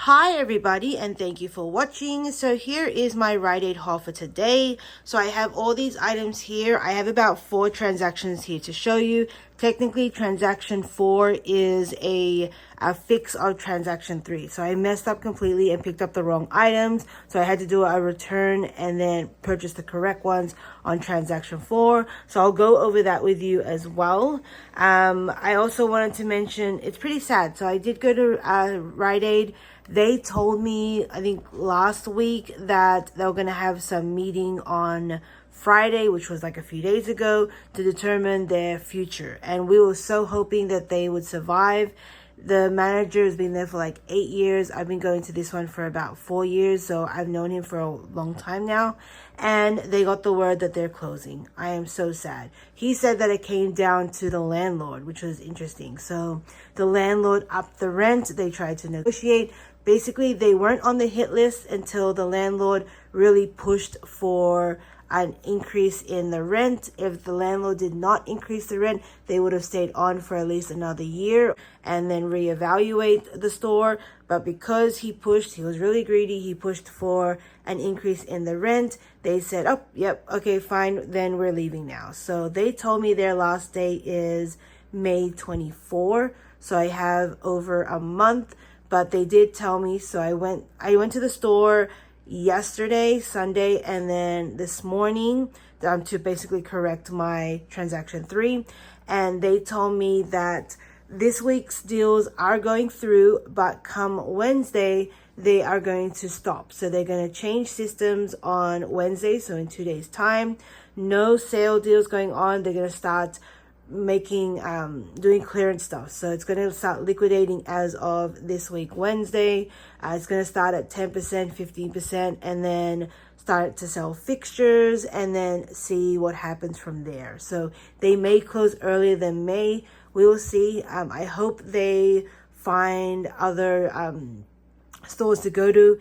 Hi everybody, and thank you for watching. So here is my Rite haul for today. So I have all these items here. I have about 4 transactions here to show you. Technically transaction 4 is a fix of transaction 3. So I messed up completely and picked up the wrong items. So I had to do a return and then purchase the correct ones on transaction 4. So I'll go over that with you as well. I also wanted to mention, it's pretty sad. So I did go to Rite. They told me, I think last week, that they were going to have some meeting on Friday, which was like a few days ago, to determine their future. And we were so hoping that they would survive. The manager has been there for like 8 years. I've been going to this one for about 4 years, so I've known him for a long time now. And they got the word that they're closing. I am so sad. He said that it came down to the landlord, which was interesting. So the landlord upped the rent. They tried to negotiate. Basically, they weren't on the hit list until the landlord really pushed for an increase in the rent. If the landlord did not increase the rent, they would have stayed on for at least another year and then reevaluate the store. But because he pushed, he was really greedy, he pushed for an increase in the rent. They said, oh, yep, okay, fine, then we're leaving now. So they told me their last day is May 24. So I have over a month. But they did tell me, so I went to the store yesterday, Sunday, and then this morning to basically correct my transaction 3. And they told me that this week's deals are going through, but come Wednesday, they are going to stop. So they're going to change systems on Wednesday, so in 2 days' time. No sale deals going on. They're going to start making doing clearance stuff, so it's going to start liquidating as of this week Wednesday. It's going to start at 10%, 15%, and then start to sell fixtures and then see what happens from there. So they may close earlier than May. We will see. I hope they find other stores to go to.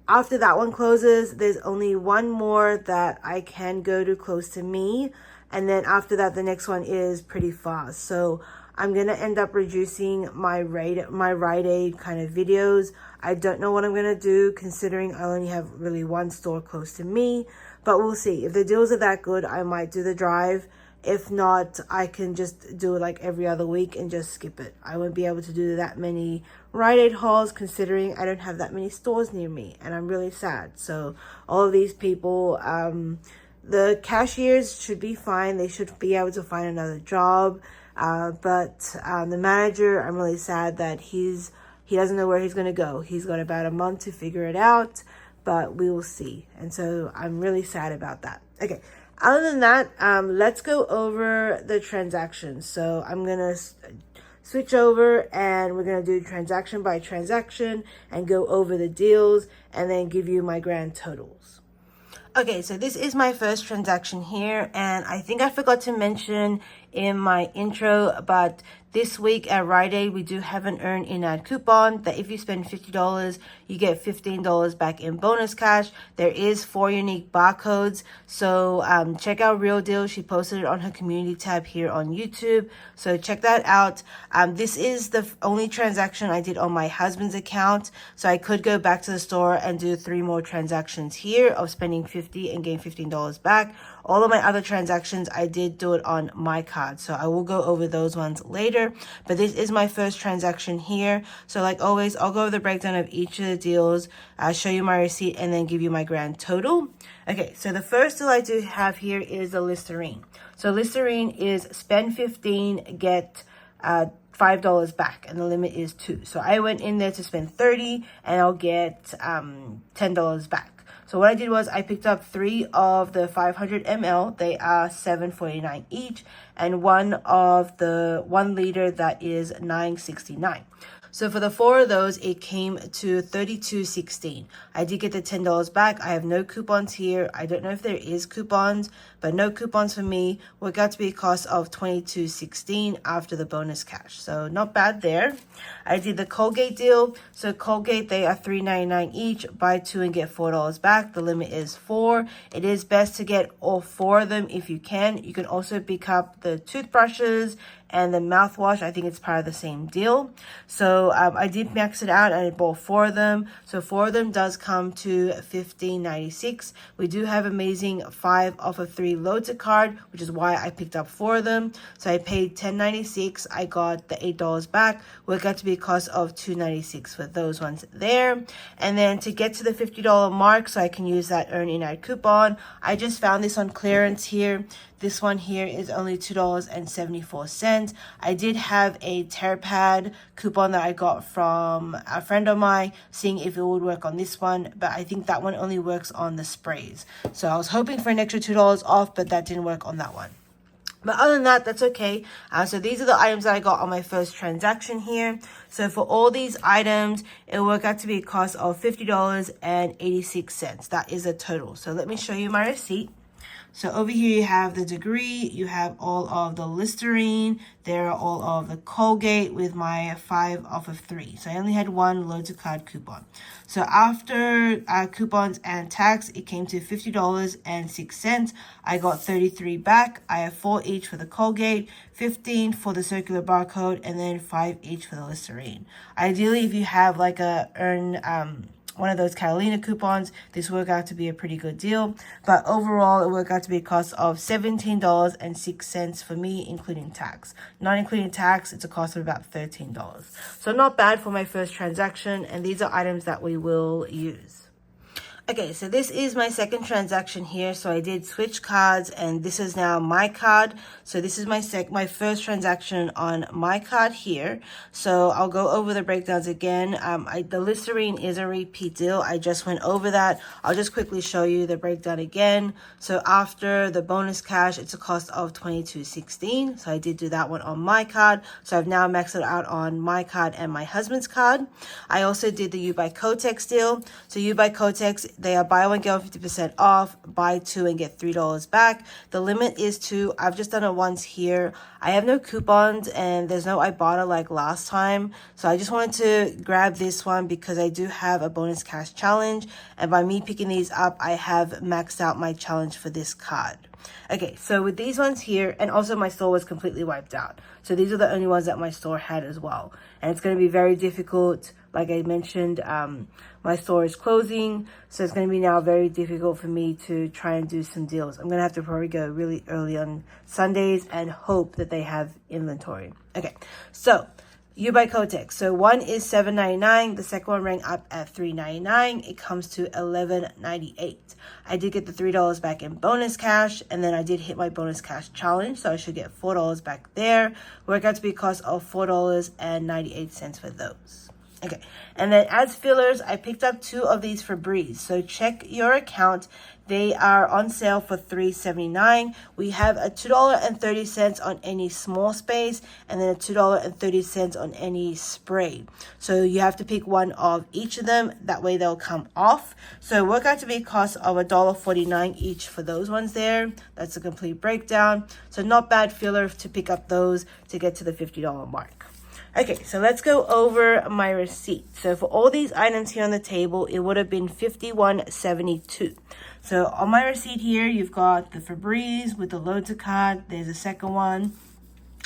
After that one closes, there's only one more that I can go to close to me. And then after that, the next one is pretty fast. So I'm going to end up reducing my Rite kind of videos. I don't know what I'm going to do, considering I only have really one store close to me. But we'll see. If the deals are that good, I might do the drive. If not, I can just do it like every other week and just skip it. I won't be able to do that many Rite hauls, considering I don't have that many stores near me. And I'm really sad. So all of these people, the cashiers should be fine. They should be able to find another job. But the manager, I'm really sad that he doesn't know where he's going to go. He's got about a month to figure it out, but we will see. And so I'm really sad about that. Okay. Other than that, let's go over the transactions. So I'm going to switch over and we're going to do transaction by transaction and go over the deals and then give you my grand totals. Okay, so this is my first transaction here, and I think I forgot to mention in my intro, but this week at Rite we do have an earn in ad coupon that if you spend $50, you get $15 back in bonus cash. There is 4 unique barcodes, so check out Real Deal. She posted it on her community tab here on YouTube, so check that out. This is the only transaction I did on my husband's account, so I could go back to the store and do 3 more transactions here of spending $50 and gain $15 back. All of my other transactions, I did do it on my card, so I will go over those ones later. But this is my first transaction here. So like always, I'll go over the breakdown of each of the deals, show you my receipt, and then give you my grand total. Okay, so the first deal I do have here is the Listerine. So Listerine is spend 15, get $5 back, and the limit is 2. So I went in there to spend 30, and I'll get $10 back. So what I did was I picked up 3 of the 500 ml. They are $7.49 each, and 1 of the 1 liter that is $9.69. So for the 4 of those, it came to $32.16. I did get the $10 back. I have no coupons here. I don't know if there is coupons, but no coupons for me. Worked out to be a cost of $22.16 after the bonus cash. So not bad there. I did the Colgate deal. So Colgate, they are $3.99 each. Buy two and get $4 back. The limit is 4. It is best to get all 4 of them if you can. You can also pick up the toothbrushes and the mouthwash. I think it's part of the same deal. So I did max it out and I bought 4 of them. So 4 of them does come to $15.96. We do have amazing 5 off of 3 loads card, which is why I picked up 4 of them. So I paid $10.96. I got the $8 back. Worked out to be a cost of $2.96 for those ones there. And then to get to the $50 mark, so I can use that earn in ad coupon, I just found this on clearance here. This one here is only $2.74. I did have a TerraPad coupon that I got from a friend of mine, seeing if it would work on this one, but I think that one only works on the sprays. So I was hoping for an extra $2 off, but that didn't work on that one. But other than that, that's okay. So these are the items that I got on my first transaction here. So for all these items, it worked out to be a cost of $50.86. That is a total. So let me show you my receipt. So over here you have the degree, you have all of the Listerine, there are all of the Colgate with my 5 off of 3. So I only had 1 load to card coupon. So after coupons and tax, it came to $50.06. I got 33 back. I have 4 each for the Colgate, 15 for the circular barcode, and then 5 each for the Listerine. Ideally, if you have like a one of those Catalina coupons, this worked out to be a pretty good deal. But overall, it worked out to be a cost of $17.06 for me, including tax. Not including tax, it's a cost of about $13. So not bad for my first transaction, and these are items that we will use. Okay, so this is my second transaction here. So I did switch cards, and this is now my card. So this is my first transaction on my card here. So I'll go over the breakdowns again. The Listerine is a repeat deal. I just went over that. I'll just quickly show you the breakdown again. So after the bonus cash, it's a cost of $22.16. So I did do that one on my card. So I've now maxed it out on my card and my husband's card. I also did the You by Kotex deal. So You by Kotex, they are buy one, get 50% off, buy 2 and get $3 back. The limit is 2. I've just done it once here. I have no coupons and there's no Ibotta like last time. So I just wanted to grab this one because I do have a bonus cash challenge. And by me picking these up, I have maxed out my challenge for this card. Okay, so with these ones here, and also my store was completely wiped out. So these are the only ones that my store had as well. And it's going to be very difficult. Like I mentioned, my store is closing, so it's going to be now very difficult for me to try and do some deals. I'm going to have to probably go really early on Sundays and hope that they have inventory. Okay, so You by Kotex. So one is $7.99. The second one rang up at $3.99. It comes to $11.98. I did get the $3 back in bonus cash, and then I did hit my bonus cash challenge, so I should get $4 back there. Worked out to be a cost of $4.98 for those. Okay, and then as fillers, I picked up 2 of these Febreze. So check your account. They are on sale for $3.79. We have a $2.30 on any small space, and then a $2.30 on any spray. So you have to pick one of each of them. That way they'll come off. So it worked out to be a cost of $1.49 each for those ones there. That's a complete breakdown. So not bad filler to pick up those to get to the $50 mark. Okay, so let's go over my receipt. So for all these items here on the table, it would have been $51.72. So on my receipt here, you've got the Febreze with the load to card. There's a second one.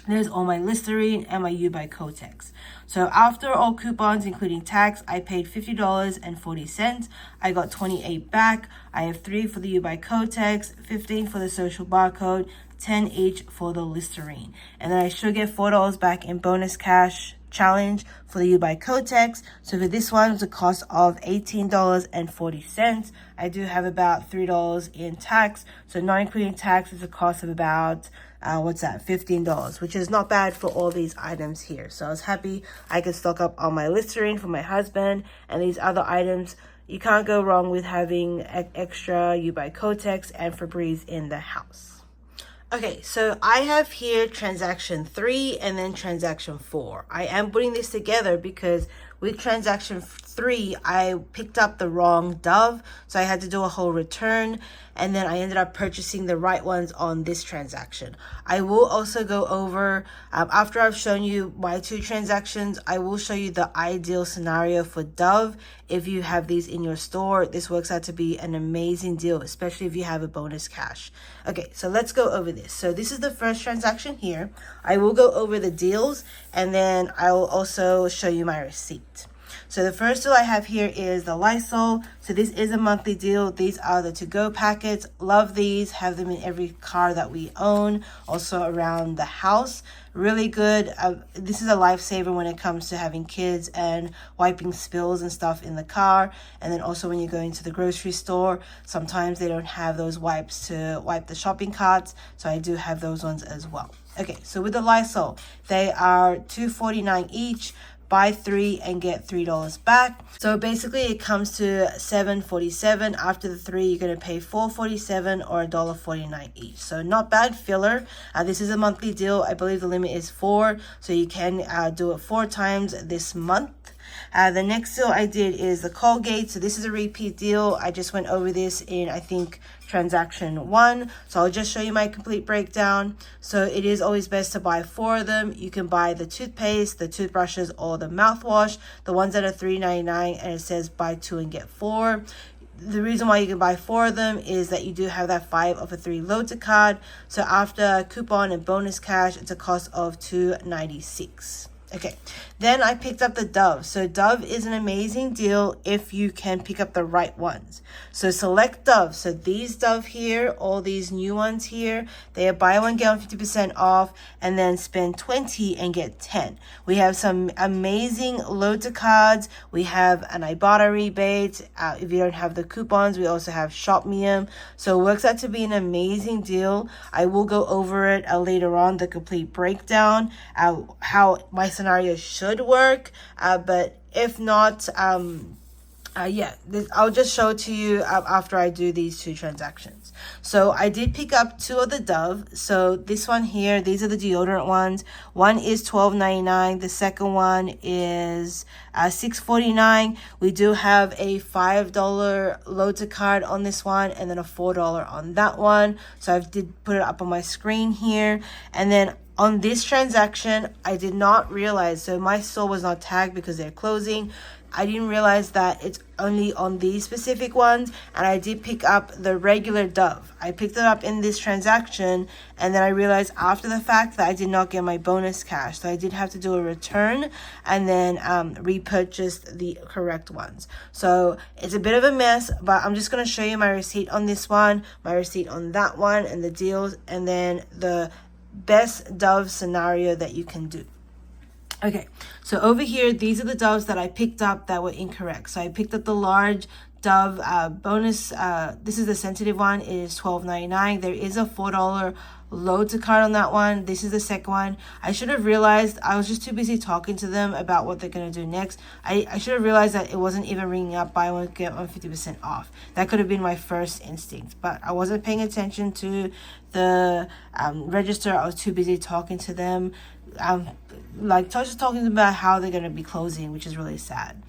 There's all my Listerine and my You by Kotex. So after all coupons, including tax, I paid $50.40. I got 28 back. I have 3 for the You by Kotex, 15 for the social barcode, 10 each for the Listerine. And then I should get $4 back in bonus cash challenge for the You by Kotex. So for this one, it's a cost of $18.40. I do have about $3 in tax. So not including tax, it's a cost of about $15, which is not bad for all these items here. So I was happy I could stock up on my Listerine for my husband and these other items. You can't go wrong with having extra You by Kotex and Febreze in the house. Okay, so I have here transaction 3 and then transaction 4. I am putting this together because with transaction 3, I picked up the wrong Dove, so I had to do a whole return, and then I ended up purchasing the right ones on this transaction. I will also go over, after I've shown you my 2 transactions, I will show you the ideal scenario for Dove. If you have these in your store, this works out to be an amazing deal, especially if you have a bonus cash. Okay, so let's go over this. So this is the first transaction here. I will go over the deals, and then I will also show you my receipt. So the first deal I have here is the Lysol. So this is a monthly deal. These are the to-go packets. Love these. Have them in every car that we own. Also around the house. Really good. This is a lifesaver when it comes to having kids and wiping spills and stuff in the car. And then also when you're going to the grocery store, sometimes they don't have those wipes to wipe the shopping carts. So I do have those ones as well. Okay, so with the Lysol, they are $2.49 each. Buy 3 and get $3 back. So basically it comes to $7.47. After the 3, you're going to pay $4.47 or $1.49 each. So not bad filler. This is a monthly deal. I believe the limit is 4, so you can do it 4 times this month. The next deal I did is the Colgate. So this is a repeat deal. I just went over this in, I think, transaction 1. So I'll just show you my complete breakdown. So it is always best to buy 4 of them. You can buy the toothpaste, the toothbrushes, or the mouthwash. The ones that are $3.99 and it says buy 2 and get 4. The reason why you can buy 4 of them is that you do have that 5 of a 3 load-to card. So after coupon and bonus cash, it's a cost of $2.96. Okay, then I picked up the Dove. So Dove is an amazing deal if you can pick up the right ones. So select Dove. So these Dove here, all these new ones here, they are buy one, get one 50% off, and then spend 20 and get 10. We have some amazing load-to cards. We have an Ibotta rebate. If you don't have the coupons, we also have Shop Me. So it works out to be an amazing deal. I will go over it later on, the complete breakdown, how my scenario should work, but if not, I'll just show it to you after I do these 2 transactions. So I did pick up 2 of the Dove. So this one here, these are the deodorant ones. One is $12.99. The second one is $6.49. We do have a $5 load-to card on this one, and then a $4 on that one. So I did put it up on my screen here, and then on this transaction, I did not realize, so my store was not tagged because they're closing. I didn't realize that it's only on these specific ones, and I did pick up the regular Dove. I picked it up in this transaction, and then I realized after the fact that I did not get my bonus cash, so I did have to do a return and then repurchase the correct ones. So it's a bit of a mess, but I'm just going to show you my receipt on this one, my receipt on that one, and the deals, and then the best Dove scenario that you can do. Okay, so over here, these are the Doves that I picked up that were incorrect. So I picked up the large Dove bonus. This is the sensitive one. It is $12.99. There is a $4 load-to card on that one. This is the second one. I should have realized, I was just too busy talking to them about what they're going to do next. I should have realized that it wasn't even ringing up buy one, get one 50% off. That could have been my first instinct, but I wasn't paying attention to the register. I was too busy talking to them. Just talking about how they're going to be closing, which is really sad.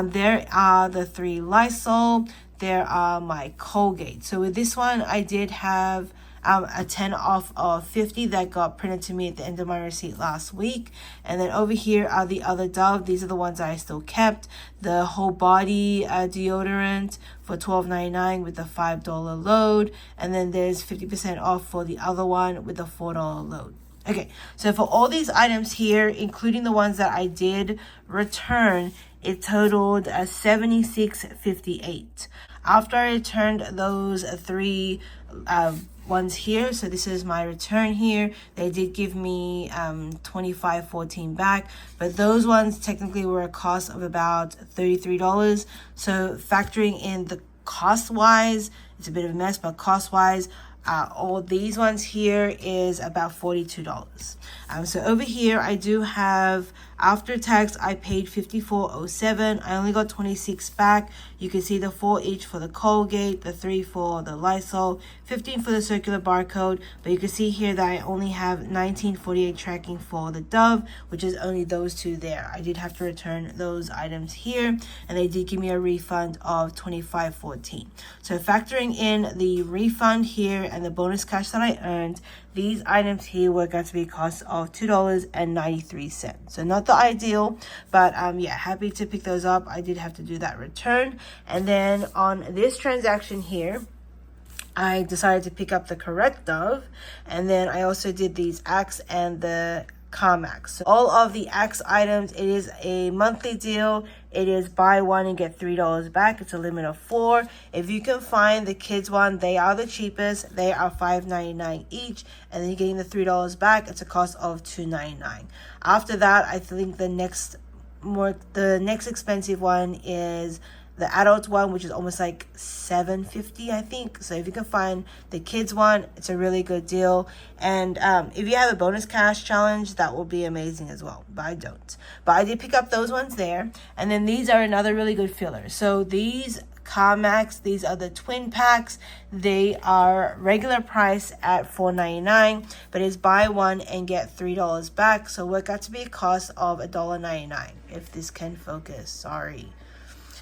There are the 3 Lysol. There are my Colgate. So with this one, I did have a 10 off of 50 that got printed to me at the end of my receipt last week. And then over here are the other Dove. These are the ones that I still kept. The whole body deodorant for $12.99 with the $5 load. And then there's 50% off for the other one with the $4 load. Okay, so for all these items here, including the ones that I did return, it totaled $76.58. After I returned those 3 ones here, so this is my return here, they did give me $25.14 back, but those ones technically were a cost of about $33. So factoring in the cost wise, it's a bit of a mess, but cost wise, all these ones here is about $42. So over here I do have After tax, I paid $54.07. I only got 26 back. You can see the 4 each for the Colgate, the 3 for the Lysol, 15 for the circular barcode. But you can see here that I only have $19.48 tracking for the Dove, which is only those two there. I did have to return those items here, and they did give me a refund of $25.14. So factoring in the refund here and the bonus cash that I earned, these items here work out to be a cost of $2.93. So not the ideal, but yeah, happy to pick those up. I did have to do that return. And then on this transaction here, I decided to pick up the correct Dove, and then I also did these Axe and the Carmax. So all of the Axe items, it is a monthly deal. It is buy one and get $3 back. It's a limit of 4. If you can find the kids one, they are the cheapest. They are $5.99 each, and then you're getting the $3 back. It's a cost of $2.99. After that, I think the next expensive one is the adult one, which is almost like $7.50, I think. So if you can find the kids one, it's a really good deal. And if you have a bonus cash challenge, that will be amazing as well, but I don't. But I did pick up those ones there. And then these are another really good filler. So these Carmax, these are the twin packs. They are regular price at $4.99, but it's buy one and get $3 back. So work out to be a cost of $1.99. If this can focus, sorry.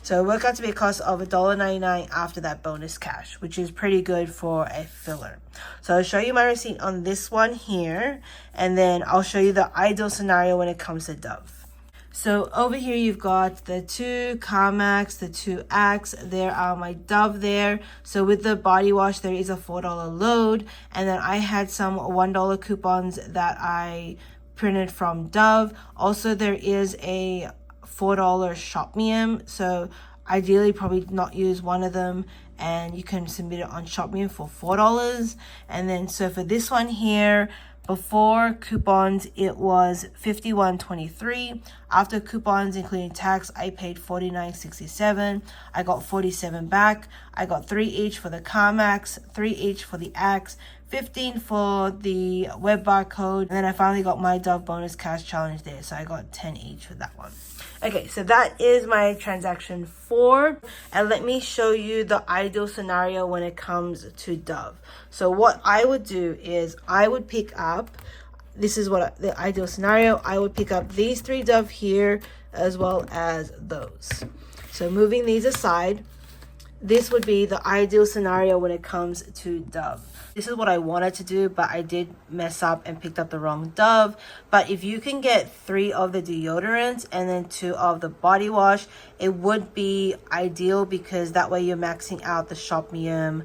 So it worked out to be a cost of $1.99 after that bonus cash, which is pretty good for a filler. So I'll show you my receipt on this one here, and then I'll show you the ideal scenario when it comes to Dove. So over here you've got the 2 Carmax, the 2 Axe. There are my Dove there. So with the body wash, there is a $4 load, and then I had some $1 coupons that I printed from Dove. Also, there is a $4 Shopmium, so ideally probably not use one of them, and you can submit it on Shopmium for $4. And then so for this one here, before coupons it was $51.23. After coupons including tax, I paid $49.67. I got $47 back. I got 3 each for the Carmax, 3 each for the Axe, 15 for the web barcode, and then I finally got my Dove bonus cash challenge there, so I got 10 each for that one. Okay, so that is my transaction 4, and let me show you the ideal scenario when it comes to Dove. So what I would do is I would pick up, this is what the ideal scenario, I would pick up these 3 Dove here as well as those. So moving these aside, this would be the ideal scenario when it comes to Dove. This is what I wanted to do, but I did mess up and picked up the wrong Dove. But if you can get 3 of the deodorants and then 2 of the body wash, it would be ideal, because that way you're maxing out the Shopmium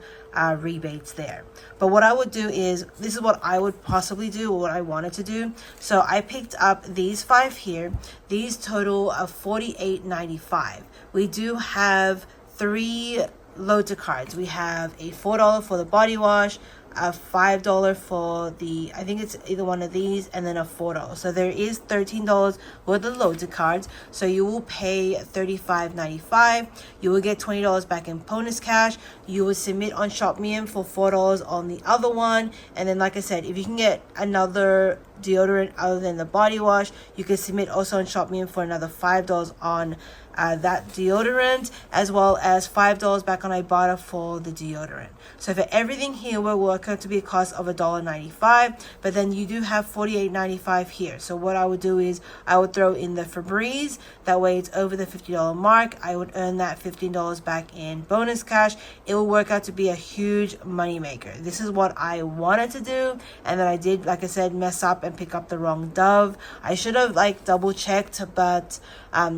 rebates there. But what I would do is, this is what I would possibly do, or what I wanted to do. So I picked up these 5 here. These total of $48.95. We do have 3 loads of cards. We have a $4 for the body wash, a $5 for the, I think it's either one of these, and then a $4. So there is $13 worth of loads of cards. So you will pay $35.95. You will get $20 back in bonus cash. You will submit on Shopmium for $4 on the other one. And then, like I said, if you can get another deodorant other than the body wash, you can submit also on Shopmium for another $5 on that deodorant, as well as $5 back on Ibotta for the deodorant. So for everything here will work out to be a cost of $1.95, but then you do have $48.95 here. So what I would do is I would throw in the Febreze. That way it's over the $50 mark. I would earn that $15 back in bonus cash. It will work out to be a huge money maker. This is what I wanted to do, and then I did, like I said, mess up and pick up the wrong Dove. I should have double checked, but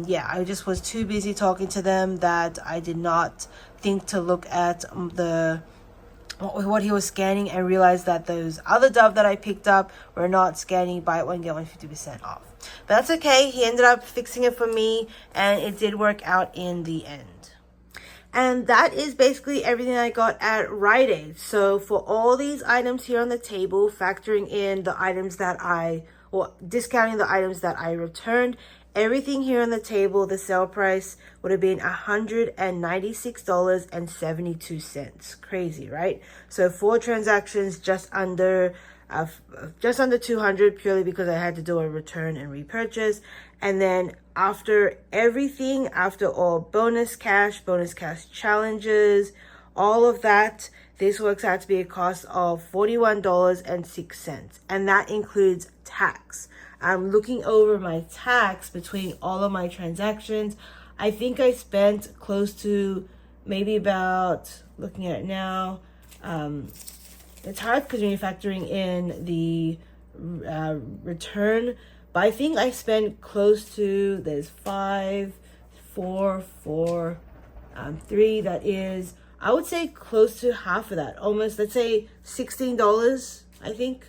yeah, I just was too busy talking to them that I did not think to look at what he was scanning, and realized that those other Dove that I picked up were not scanning buy one get one 50% off. But that's okay. He ended up fixing it for me, and it did work out in the end. And that is basically everything I got at Rite Aid. So for all these items here on the table, factoring in the items that discounting the items that I returned, everything here on the table, the sale price would have been $196.72. Crazy, right? So 4 transactions, just under just under 200 purely because I had to do a return and repurchase. And then after everything, after all bonus cash challenges, all of that, this works out to be a cost of $41.06, and that includes tax. I'm looking over my tax between all of my transactions. I think I spent close to maybe about, looking at it now, it's hard because when you're factoring in the return, but I think I spent close to, there's 5, 4, 4, 3, that is, I would say close to half of that, almost, let's say $16, I think,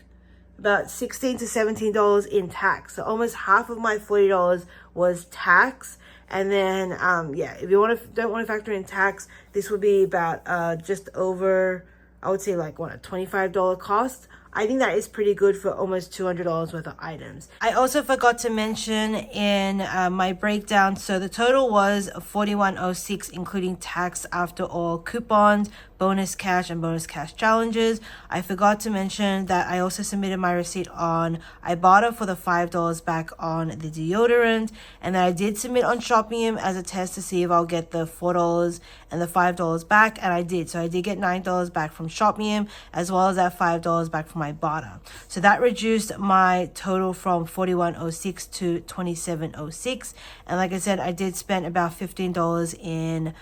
about $16 to $17 in tax. So almost half of my $40 was tax. And then, yeah, if you don't want to factor in tax, this would be about just over, I would say like what, a $25 cost. I think that is pretty good for almost $200 worth of items. I also forgot to mention in my breakdown, so the total was $41.06, including tax after all coupons, bonus cash, and bonus cash challenges. I forgot to mention that I also submitted my receipt on Ibotta for the $5 back on the deodorant, and that I did submit on Shopium as a test to see if I'll get the $4 and the $5 back, and I did. So I did get $9 back from Shopium, as well as that $5 back from Ibotta. So that reduced my total from $41.06 to $27.06. And like I said, I did spend about $15 in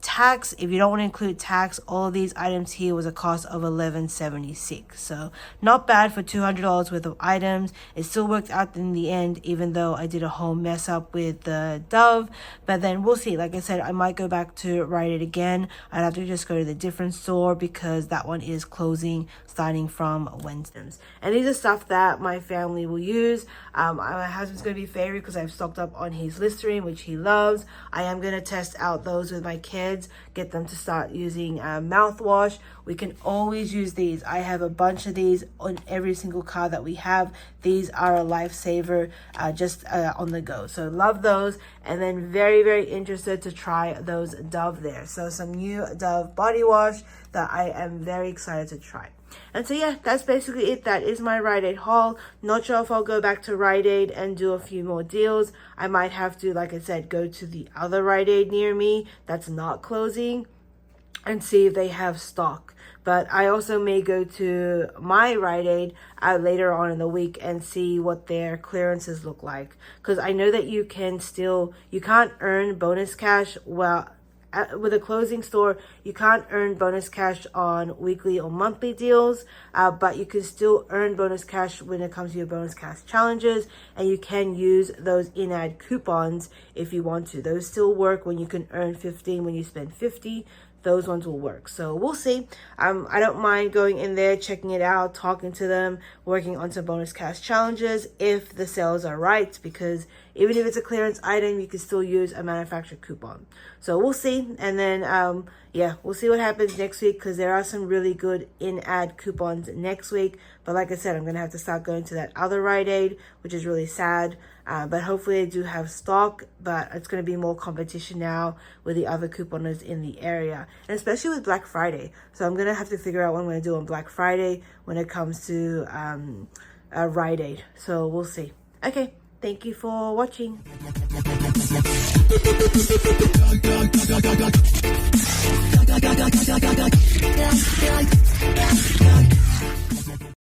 tax. If you don't want to include tax, all of these items here was a cost of $11.76. So not bad for $200 worth of items. It still worked out in the end, even though I did a whole mess up with the Dove. But then we'll see. Like I said, I might go back to Rite again. I'd have to just go to the different store because that one is closing starting from Wednesdays. And these are stuff that my family will use. My husband's going to be favored because I've stocked up on his Listerine, which he loves. I am going to test out those with my kids, get them to start using mouthwash. We can always use these. I have a bunch of these on every single car that we have. These are a lifesaver just on the go. So love those. And then very, very interested to try those Dove there. So some new Dove body wash that I am very excited to try. And so yeah, that's basically it. That is my Rite Aid haul. Not sure if I'll go back to Rite Aid and do a few more deals. I might have to, like I said, go to the other Rite Aid near me that's not closing and see if they have stock. But I also may go to my Rite Aid later on in the week and see what their clearances look like. Because I know that you can't earn bonus cash. Well, with a closing store, you can't earn bonus cash on weekly or monthly deals, but you can still earn bonus cash when it comes to your bonus cash challenges, and you can use those in-ad coupons if you want to. Those still work when you can earn 15 when you spend 50. Those ones will work. So we'll see. I don't mind going in there, checking it out, talking to them, working on some bonus cash challenges if the sales are right, because even if it's a clearance item, you can still use a manufacturer coupon. So we'll see. And then, yeah, we'll see what happens next week, because there are some really good in-ad coupons next week. But like I said, I'm going to have to start going to that other Rite Aid, which is really sad. But hopefully they do have stock, but it's going to be more competition now with the other couponers in the area, and especially with Black Friday. So I'm going to have to figure out what I'm going to do on Black Friday when it comes to Rite Aid. So we'll see. Okay. Thank you for watching.